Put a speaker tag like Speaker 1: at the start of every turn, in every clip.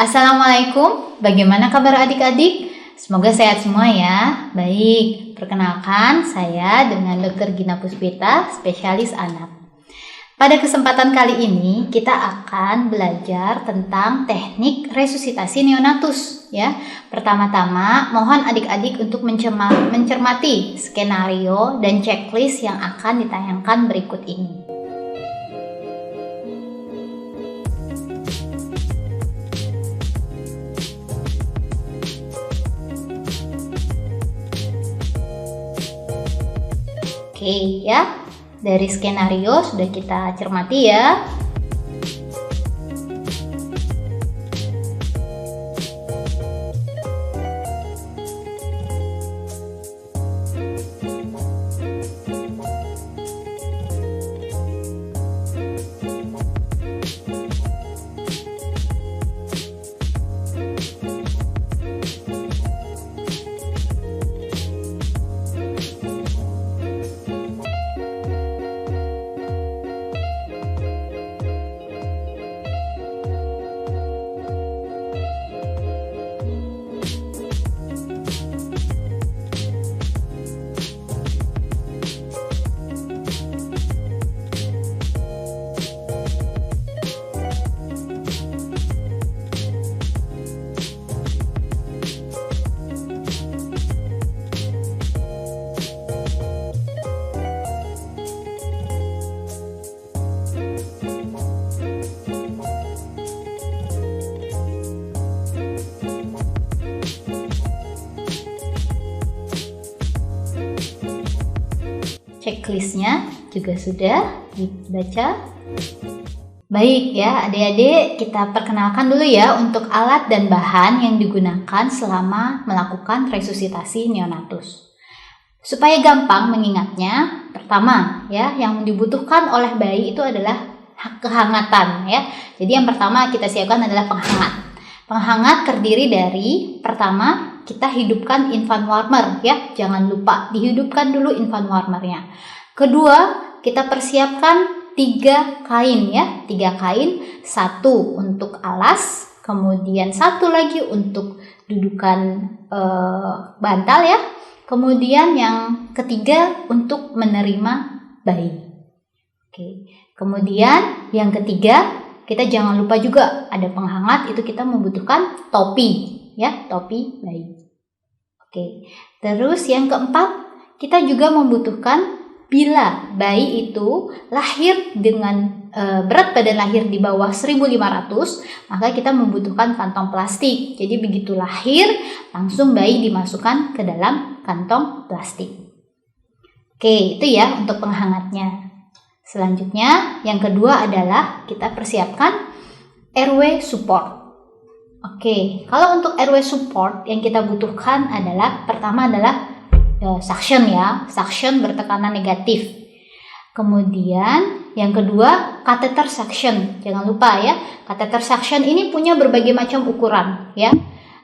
Speaker 1: Assalamualaikum, bagaimana kabar adik-adik? Semoga sehat semua ya. Baik, perkenalkan saya dengan Dr. Gina Puspita, spesialis anak. Pada kesempatan kali ini kita akan belajar tentang teknik resusitasi neonatus ya. Pertama-tama mohon adik-adik untuk mencermati skenario dan checklist yang akan ditayangkan berikut ini. Oke ya, dari skenario sudah kita cermati ya. Checklistnya juga sudah dibaca. Baik ya adik-adik, kita perkenalkan dulu ya untuk alat dan bahan yang digunakan selama melakukan resusitasi neonatus. Supaya gampang mengingatnya, pertama ya yang dibutuhkan oleh bayi itu adalah kehangatan ya. Jadi yang pertama kita siapkan adalah penghangat. Penghangat terdiri dari pertama kita hidupkan infant warmer ya, jangan lupa dihidupkan dulu infant warmernya. Kedua, kita persiapkan 3 kain ya, 3 kain, 1 untuk alas, kemudian 1 lagi untuk dudukan bantal ya, kemudian yang ketiga untuk menerima bayi. Oke, kemudian yang ketiga kita jangan lupa juga ada penghangat, itu kita membutuhkan topi ya, topi bayi. Oke, terus yang keempat kita juga membutuhkan bila bayi itu lahir dengan berat badan lahir di bawah 1500, maka kita membutuhkan kantong plastik. Jadi begitu lahir langsung bayi dimasukkan ke dalam kantong plastik. Oke, itu ya untuk penghangatnya. Selanjutnya yang kedua adalah kita persiapkan airway support. Oke, kalau untuk airway support yang kita butuhkan adalah pertama adalah suction ya, suction bertekanan negatif. Kemudian yang kedua catheter suction, jangan lupa ya, catheter suction ini punya berbagai macam ukuran ya.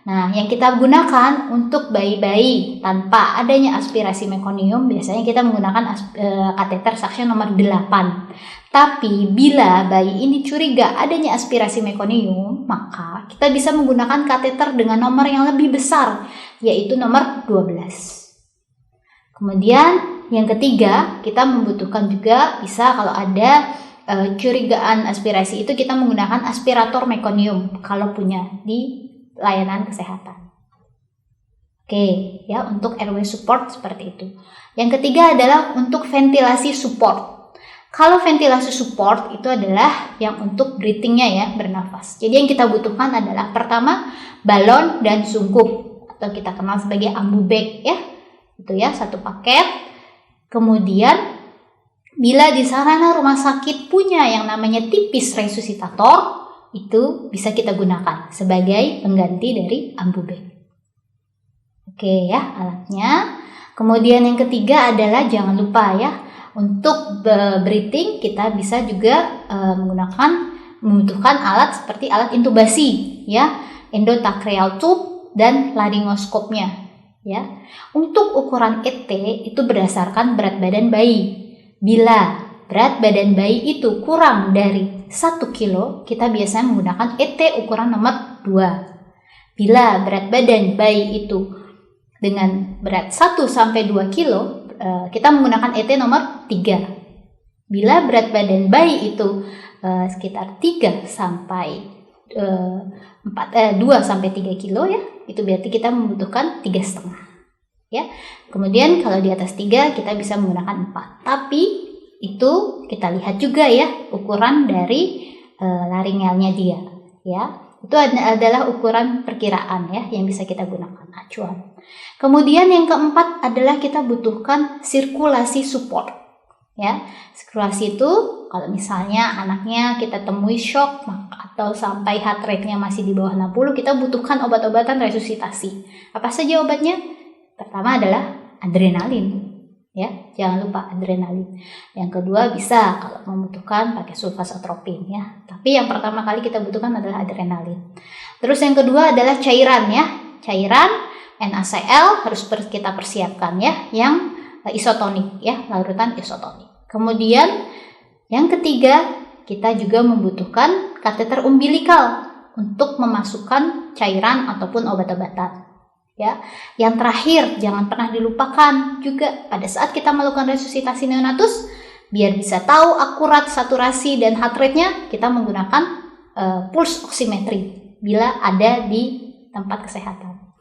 Speaker 1: Nah, yang kita gunakan untuk bayi-bayi tanpa adanya aspirasi mekonium, biasanya kita menggunakan catheter suction nomor 8. Tapi bila bayi ini curiga adanya aspirasi mekonium, maka kita bisa menggunakan kateter dengan nomor yang lebih besar, yaitu nomor 12. Kemudian yang ketiga, kita membutuhkan juga bisa kalau ada curigaan aspirasi itu kita menggunakan aspirator mekonium kalau punya di layanan kesehatan. Oke, ya untuk airway support seperti itu. Yang ketiga adalah untuk ventilasi support. Kalau ventilasi support itu adalah yang untuk breathing-nya ya, bernafas. Jadi yang kita butuhkan adalah pertama balon dan sungkup atau kita kenal sebagai ambu bag ya. Itu ya, 1 paket. Kemudian bila di sarana rumah sakit punya yang namanya tipis resusitator, itu bisa kita gunakan sebagai pengganti dari ambu bag. Oke ya, alatnya. Kemudian yang ketiga adalah jangan lupa ya, untuk breathing kita bisa juga membutuhkan alat seperti alat intubasi ya, endotracheal tube dan laryngoskopnya ya. Untuk ukuran ET itu berdasarkan berat badan bayi. Bila berat badan bayi itu kurang dari 1 kilo, kita biasanya menggunakan ET ukuran nomor 2. Bila berat badan bayi itu dengan berat 1-2 kilo, kita menggunakan ET nomor 3. Bila berat badan bayi itu sekitar 2-3 kilo ya, itu berarti kita membutuhkan 3,5 ya. Kemudian kalau di atas 3 kita bisa menggunakan 4. Tapi itu kita lihat juga ya ukuran dari laringelnya dia ya. Itu adalah ukuran perkiraan ya yang bisa kita gunakan acuan. Kemudian yang keempat adalah kita butuhkan sirkulasi support ya. Sirkulasi itu kalau misalnya anaknya kita temui shock atau sampai heart rate-nya masih di bawah 60, kita butuhkan obat-obatan resusitasi. Apa saja obatnya? Pertama adalah adrenalin ya, jangan lupa adrenalin. Yang kedua bisa kalau membutuhkan pakai sulfasatropin ya. Tapi yang pertama kali kita butuhkan adalah adrenalin. Terus yang kedua adalah cairan ya. Cairan NaCl harus kita persiapkan ya, yang isotonik ya, larutan isotonik. Kemudian yang ketiga, kita juga membutuhkan kateter umbilikal untuk memasukkan cairan ataupun obat-obatan. Ya, yang terakhir jangan pernah dilupakan juga pada saat kita melakukan resusitasi neonatus, biar bisa tahu akurat saturasi dan heart rate-nya, kita menggunakan pulse oximetry bila ada di tempat kesehatan.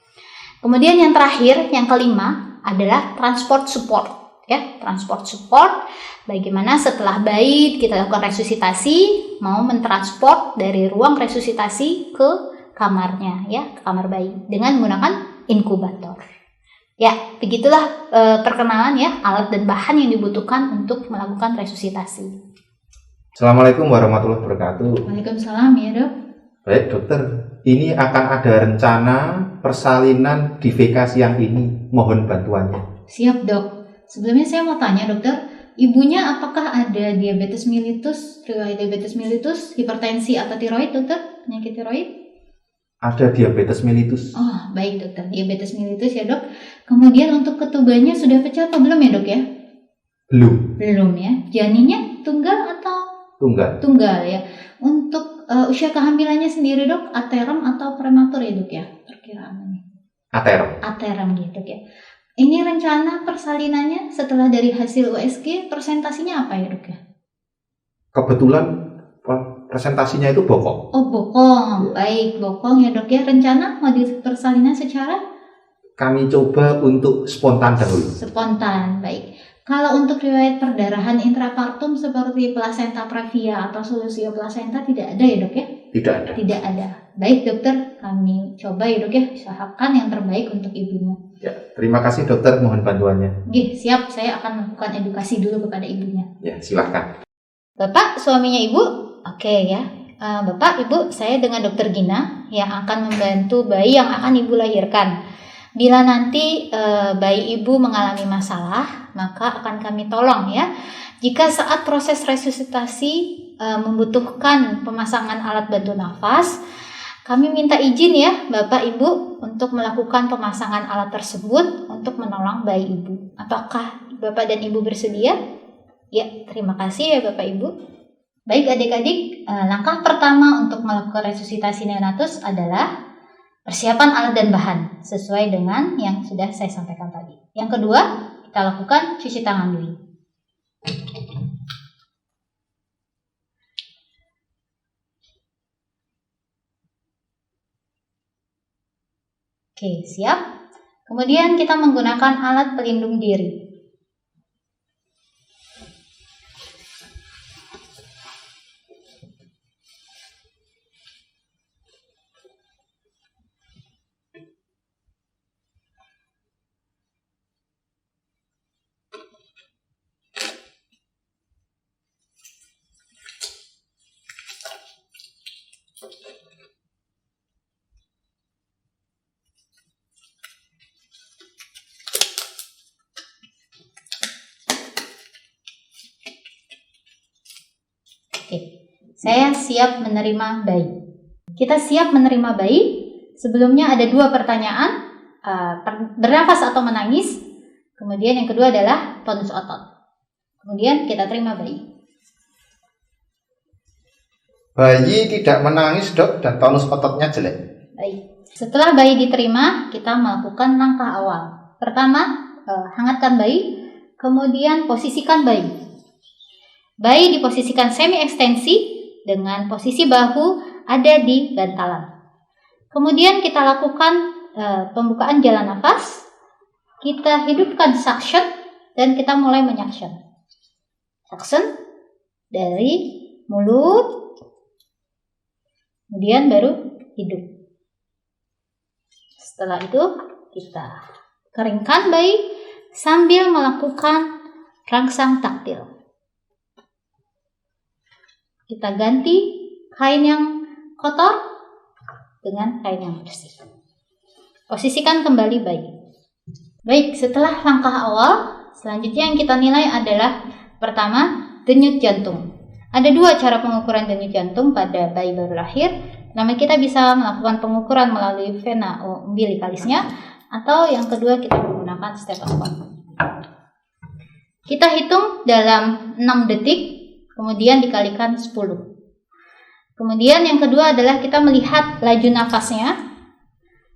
Speaker 1: Kemudian yang terakhir, yang kelima adalah transport support. Ya, transport support. Bagaimana setelah bayi kita lakukan resusitasi, mau mentransport dari ruang resusitasi ke kamarnya ya, ke kamar bayi dengan menggunakan inkubator. Ya, begitulah perkenalan ya alat dan bahan yang dibutuhkan untuk melakukan resusitasi.
Speaker 2: Assalamualaikum warahmatullahi wabarakatuh.
Speaker 1: Waalaikumsalam ya dok.
Speaker 2: Baik dokter, ini akan ada rencana persalinan divekasi yang ini, mohon bantuannya.
Speaker 1: Siap dok. Sebelumnya saya mau tanya dokter, ibunya apakah ada diabetes mellitus, riwayat diabetes mellitus, hipertensi atau tiroid dokter, penyakit tiroid?
Speaker 2: Ada diabetes mellitus.
Speaker 1: Oh, baik dokter, diabetes mellitus ya dok. Kemudian untuk ketubannya sudah pecah atau belum ya dok ya?
Speaker 2: Belum
Speaker 1: Ya. Janinnya tunggal atau? Tunggal ya. Untuk usia kehamilannya sendiri dok, aterem atau prematur ya dok ya? Perkiraannya. Aterem gitu ya. Ini rencana persalinannya setelah dari hasil USG, presentasinya apa ya dok ya?
Speaker 2: Kebetulan presentasinya itu bokong.
Speaker 1: Oh bokong, baik bokong ya dok ya. Rencana mau persalinan secara?
Speaker 2: Kami coba untuk spontan dahulu.
Speaker 1: Spontan, baik. Kalau untuk riwayat perdarahan intrapartum seperti plasenta previa atau solusio plasenta tidak ada ya dok ya?
Speaker 2: Tidak
Speaker 1: ada. Baik dokter, kami coba ya dok ya, usahakan yang terbaik untuk ibunya.
Speaker 2: Ya, terima kasih dokter, mohon bantuannya.
Speaker 1: Oke, siap, saya akan melakukan edukasi dulu kepada ibunya.
Speaker 2: Ya, silakan.
Speaker 1: Bapak, suaminya ibu? Oke ya, Bapak, Ibu, saya dengan Dokter Gina yang akan membantu bayi yang akan Ibu lahirkan. Bila nanti bayi Ibu mengalami masalah, maka akan kami tolong ya. Jika saat proses resusitasi membutuhkan pemasangan alat bantu nafas, kami minta izin ya Bapak Ibu untuk melakukan pemasangan alat tersebut untuk menolong bayi Ibu. Apakah Bapak dan Ibu bersedia? Ya, terima kasih ya Bapak Ibu. Baik adik-adik, langkah pertama untuk melakukan resusitasi neonatus adalah persiapan alat dan bahan sesuai dengan yang sudah saya sampaikan tadi. Yang kedua, kita lakukan cuci tangan dulu. Oke, siap. Kemudian kita menggunakan alat pelindung diri. Oke, saya siap menerima bayi. Kita siap menerima bayi. Sebelumnya ada 2 pertanyaan, bernafas atau menangis. Kemudian yang kedua adalah tonus otot. Kemudian kita terima bayi.
Speaker 2: Bayi tidak menangis, Dok, dan tonus ototnya jelek.
Speaker 1: Baik. Setelah bayi diterima, kita melakukan langkah awal. Pertama, hangatkan bayi, kemudian posisikan bayi. Bayi diposisikan semi ekstensi dengan posisi bahu ada di bantalan. Kemudian kita lakukan pembukaan jalan nafas, kita hidupkan suction, dan kita mulai menyuction. Suction dari mulut, kemudian baru hidup. Setelah itu kita keringkan bayi sambil melakukan rangsang taktil. Kita ganti kain yang kotor dengan kain yang bersih. Posisikan kembali bayi. Baik, setelah langkah awal, selanjutnya yang kita nilai adalah pertama, denyut jantung. Ada dua cara pengukuran denyut jantung pada bayi baru lahir. Pertama, kita bisa melakukan pengukuran melalui vena umbilikalisnya, atau yang kedua kita menggunakan stetoskop. Kita hitung dalam 6 detik, kemudian dikalikan 10. Kemudian yang kedua adalah kita melihat laju nafasnya,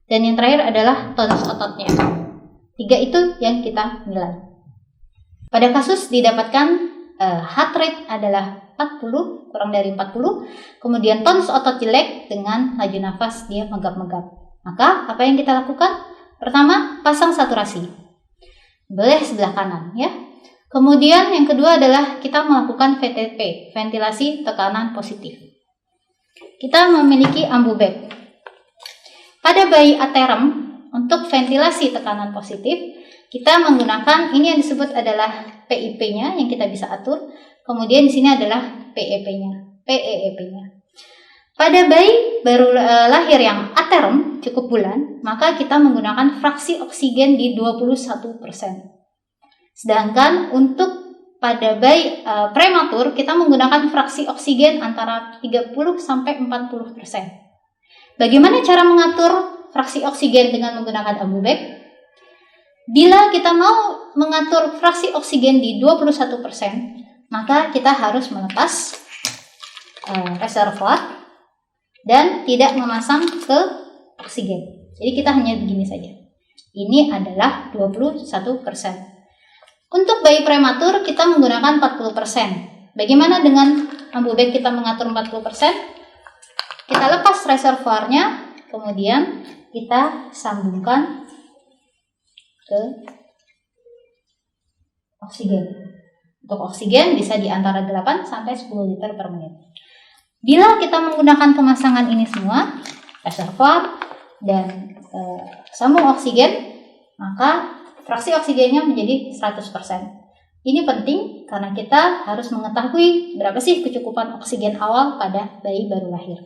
Speaker 1: dan yang terakhir adalah tonus ototnya. 3 itu yang kita nilai. Pada kasus didapatkan heart rate adalah 40, kurang dari 40, kemudian tonus otot jelek dengan laju nafas dia megap-megap. Maka apa yang kita lakukan? Pertama, pasang saturasi. Boleh sebelah kanan ya. Kemudian yang kedua adalah kita melakukan VTP, ventilasi tekanan positif. Kita memiliki ambubek. Pada bayi aterem, untuk ventilasi tekanan positif, kita menggunakan ini yang disebut adalah PIP-nya yang kita bisa atur. Kemudian di sini adalah PEEP-nya. Pada bayi baru lahir yang aterem cukup bulan, maka kita menggunakan fraksi oksigen di 21%. Sedangkan untuk pada bayi prematur kita menggunakan fraksi oksigen antara 30 sampai 40%. Bagaimana cara mengatur fraksi oksigen dengan menggunakan ambubek? Bila kita mau mengatur fraksi oksigen di 21%, maka kita harus melepas reservoir dan tidak memasang ke oksigen. Jadi kita hanya begini saja. Ini adalah 21%. Untuk bayi prematur kita menggunakan 40%. Bagaimana dengan ambubek kita mengatur 40%? Kita lepas reservoirnya, kemudian kita sambungkan ke oksigen. Untuk oksigen bisa di antara 8 sampai 10 liter per menit. Bila kita menggunakan pemasangan ini semua, reservoir dan sambung oksigen, maka fraksi oksigennya menjadi 100%. Ini penting karena kita harus mengetahui berapa sih kecukupan oksigen awal pada bayi baru lahir.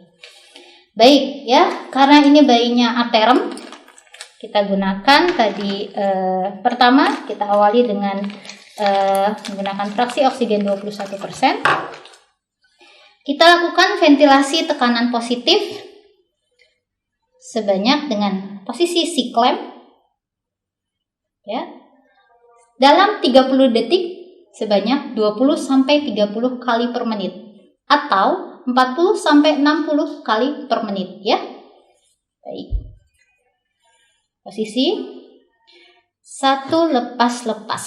Speaker 1: Baik ya, karena ini bayinya aterem, kita gunakan tadi pertama kita awali dengan menggunakan fraksi oksigen 21%. Kita lakukan ventilasi tekanan positif sebanyak dengan posisi C-clamp ya. Dalam 30 detik sebanyak 20 sampai 30 kali per menit atau 40 sampai 60 kali per menit ya. Baik. Posisi 1 lepas-lepas,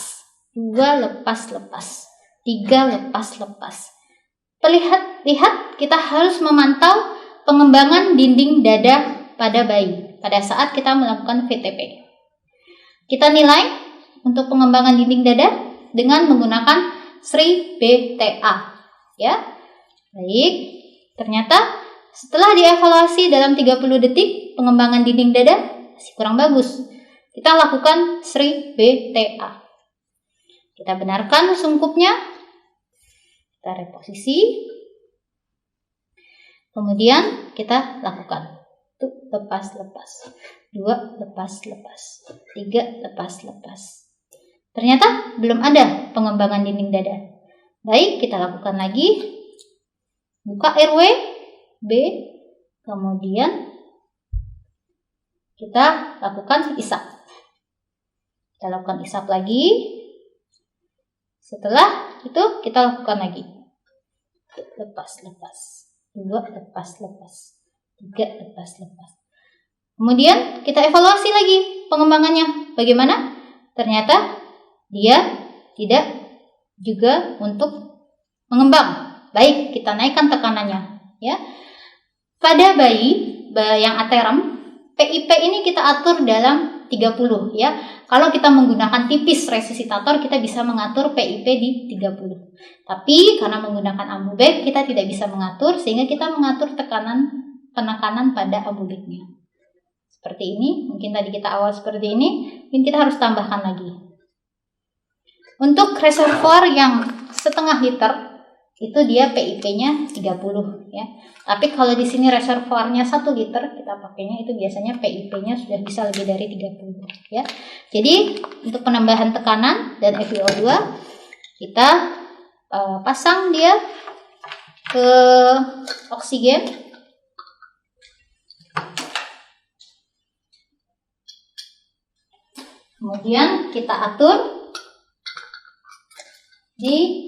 Speaker 1: 2 lepas-lepas, 3 lepas-lepas. Lihat, kita harus memantau pengembangan dinding dada pada bayi pada saat kita melakukan VTP. Kita nilai untuk pengembangan dinding dada dengan menggunakan Sri BTA. Ya, baik. Ternyata setelah dievaluasi dalam 30 detik pengembangan dinding dada masih kurang bagus. Kita lakukan Sri BTA. Kita benarkan sungkupnya. Kita reposisi. Kemudian kita lakukan. 1 lepas-lepas. 2 lepas-lepas. 3 lepas-lepas. Ternyata belum ada pengembangan dinding dada. Baik, kita lakukan lagi. Buka airway B. Kemudian kita lakukan isap. Kita lakukan isap lagi. Setelah itu kita lakukan lagi. Lepas-lepas. 2 lepas, 3 lepas. Kemudian kita evaluasi lagi pengembangannya. Bagaimana? Ternyata dia tidak juga untuk mengembang. Baik, kita naikkan tekanannya, ya. Pada bayi yang aterem, PIP ini kita atur dalam 30, ya. Kalau kita menggunakan tipis resusitator, kita bisa mengatur PIP di 30. Tapi karena menggunakan ambubek, kita tidak bisa mengatur, sehingga kita mengatur penekanan pada ambubeknya. Seperti ini, mungkin tadi kita awal seperti ini, mungkin kita harus tambahkan lagi. Untuk reservoir yang setengah liter, itu dia PIP-nya 30, ya. Tapi kalau di sini reservoirnya 1 liter, kita pakainya itu biasanya PIP-nya sudah bisa lebih dari 30, ya. Jadi untuk penambahan tekanan dan FiO2 kita pasang dia ke oksigen. Kemudian kita atur di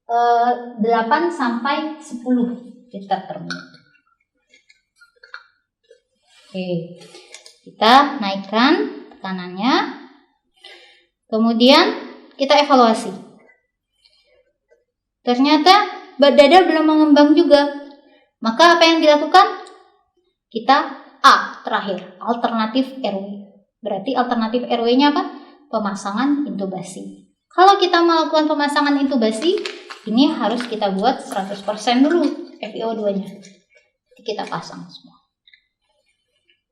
Speaker 1: 8 sampai 10 liter per menit. Oke, kita naikkan tekanannya. Kemudian kita evaluasi. Ternyata dada belum mengembang juga. Maka apa yang dilakukan? Kita A terakhir, alternatif RW. Berarti alternatif RW-nya apa? Pemasangan intubasi. Kalau kita melakukan pemasangan intubasi, ini harus kita buat 100% dulu FiO2-nya. Kita pasang semua.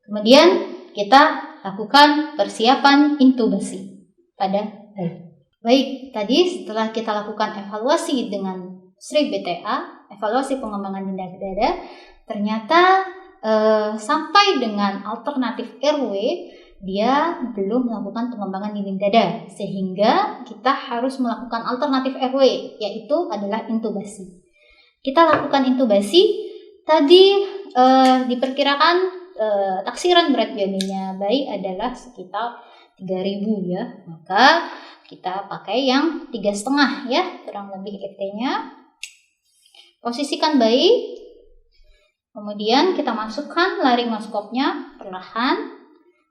Speaker 1: Kemudian kita lakukan persiapan intubasi pada bayi. Baik, tadi setelah kita lakukan evaluasi dengan SRI BTA, evaluasi pengembangan dada, ternyata sampai dengan alternatif RW, dia belum melakukan pengembangan dinding dada, sehingga kita harus melakukan alternatif RW, yaitu adalah intubasi. Kita lakukan intubasi, tadi diperkirakan taksiran berat janinnya bayi adalah sekitar 3.000, ya. Maka kita pakai yang 3,5, ya, kurang lebih FT-nya. Posisikan bayi, kemudian kita masukkan laryngoscopnya perlahan,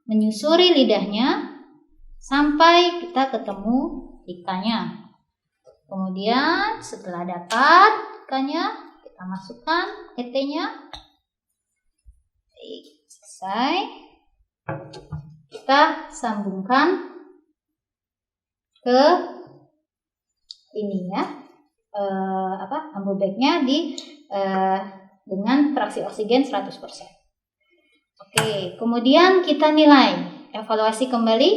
Speaker 1: menyusuri lidahnya sampai kita ketemu ikanya. Kemudian setelah dapat ikanya, kita masukkan ET-nya. Selesai. Kita sambungkan ke ini, ya, ambubeknya dengan fraksi oksigen 100%. Oke, kemudian kita nilai, evaluasi kembali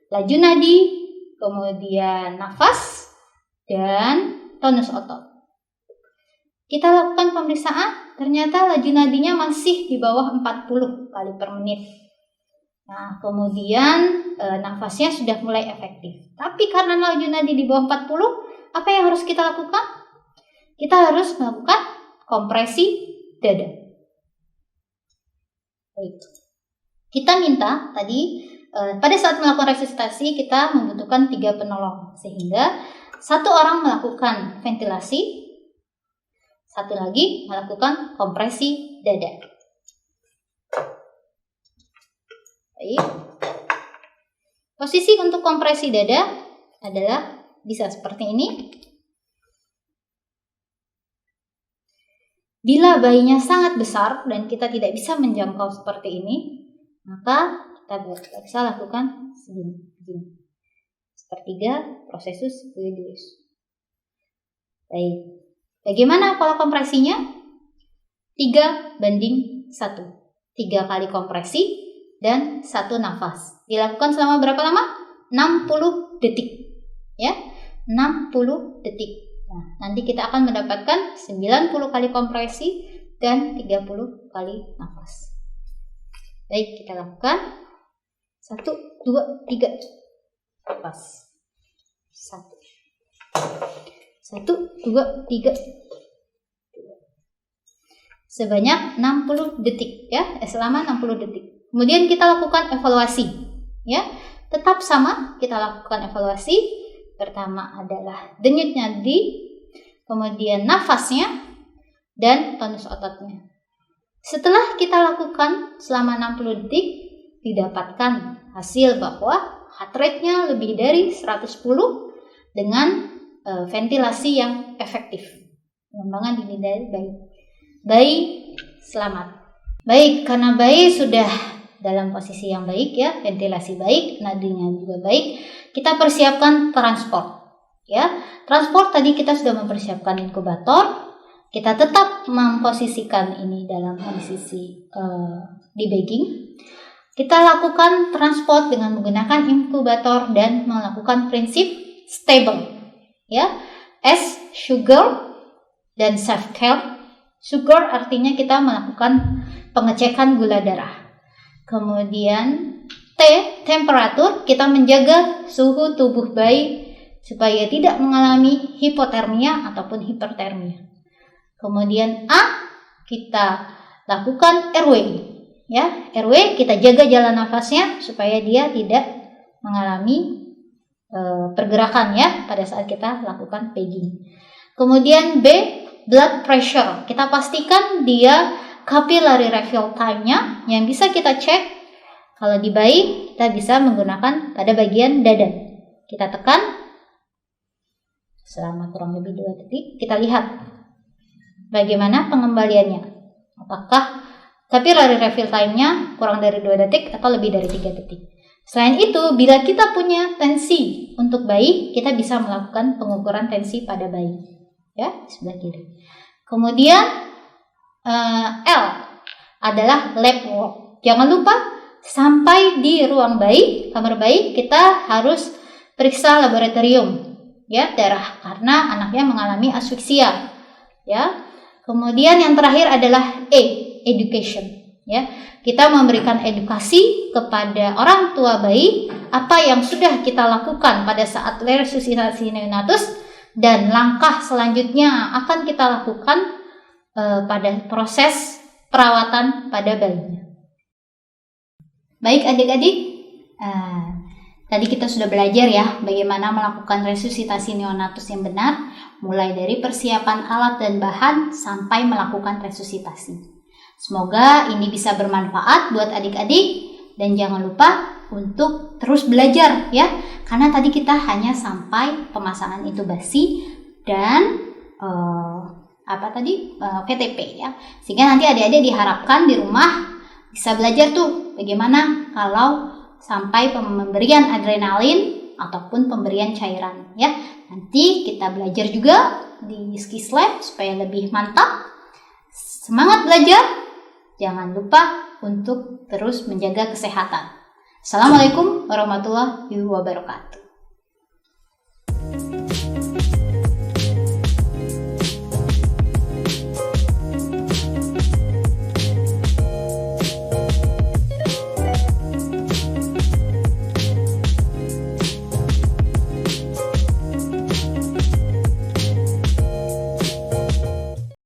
Speaker 1: laju nadi, kemudian nafas, dan tonus otot. Kita lakukan pemeriksaan, ternyata laju nadinya masih di bawah 40 kali per menit. Nah, kemudian nafasnya sudah mulai efektif. Tapi karena laju nadi di bawah 40, apa yang harus kita lakukan? Kita harus melakukan kompresi dada. Baik. Kita minta tadi pada saat melakukan resusitasi kita membutuhkan 3 penolong, sehingga 1 orang melakukan ventilasi, 1 lagi melakukan kompresi dada. Baik. Posisi untuk kompresi dada adalah bisa seperti ini. Bila bayinya sangat besar dan kita tidak bisa menjangkau seperti ini, maka kita bisa lakukan segini. Sepertiga prosesus fluidus. Baik. Bagaimana pola kompresinya? 3:1. 3 kali kompresi dan 1 nafas. Dilakukan selama berapa lama? 60 detik. Ya, 60 detik. Nah, nanti kita akan mendapatkan 90 kali kompresi dan 30 kali nafas. Baik, kita lakukan. 1, 2, 3. Lepas. 1, 2, 3. Sebanyak 60 detik, ya, selama 60 detik. Kemudian kita lakukan evaluasi, ya. Tetap sama, kita lakukan evaluasi. Pertama adalah denyut nadi, kemudian nafasnya, dan tonus ototnya. Setelah kita lakukan selama 60 detik, didapatkan hasil bahwa heart rate-nya lebih dari 110 dengan ventilasi yang efektif. Pengembangan dini dari bayi. Bayi selamat. Baik, karena bayi sudah dalam posisi yang baik ya, ventilasi baik, nadinya juga baik, kita persiapkan transport. Ya, transport tadi kita sudah mempersiapkan inkubator. Kita tetap memposisikan ini dalam posisi debagging. Kita lakukan transport dengan menggunakan inkubator dan melakukan prinsip stable. Ya, S sugar dan self care. Sugar artinya kita melakukan pengecekan gula darah. Kemudian T temperatur, kita menjaga suhu tubuh bayi supaya tidak mengalami hipotermia ataupun hipertermia. Kemudian A, kita lakukan airway. Ya, airway kita jaga jalan nafasnya supaya dia tidak mengalami pergerakan ya pada saat kita lakukan pegging. Kemudian B, blood pressure. Kita pastikan dia capillary refill time-nya yang bisa kita cek. Kalau di bayi kita bisa menggunakan pada bagian dada. Kita tekan selama kurang lebih 2 detik. Kita lihat bagaimana pengembaliannya. Apakah capillary refill time-nya kurang dari 2 detik atau lebih dari 3 detik. Selain itu, bila kita punya tensi untuk bayi, kita bisa melakukan pengukuran tensi pada bayi. Ya, sebelah kiri. Kemudian L adalah lab work. Jangan lupa sampai di ruang bayi, kamar bayi, kita harus periksa laboratorium ya darah karena anaknya mengalami asfiksia. Ya. Kemudian yang terakhir adalah E, education. Ya, kita memberikan edukasi kepada orang tua bayi apa yang sudah kita lakukan pada saat resusitasi neonatus dan langkah selanjutnya akan kita lakukan pada proses perawatan pada bayinya. Baik adik-adik, tadi kita sudah belajar ya bagaimana melakukan resusitasi neonatus yang benar, mulai dari persiapan alat dan bahan sampai melakukan resusitasi. Semoga ini bisa bermanfaat buat adik-adik dan jangan lupa untuk terus belajar ya, karena tadi kita hanya sampai pemasangan intubasi dan PTP ya, sehingga nanti adik-adik diharapkan di rumah bisa belajar tuh bagaimana kalau sampai pemberian adrenalin ataupun pemberian cairan ya. Nanti kita belajar juga di Skis Lab supaya lebih mantap. Semangat belajar, jangan lupa untuk terus menjaga kesehatan. Assalamualaikum warahmatullahi wabarakatuh.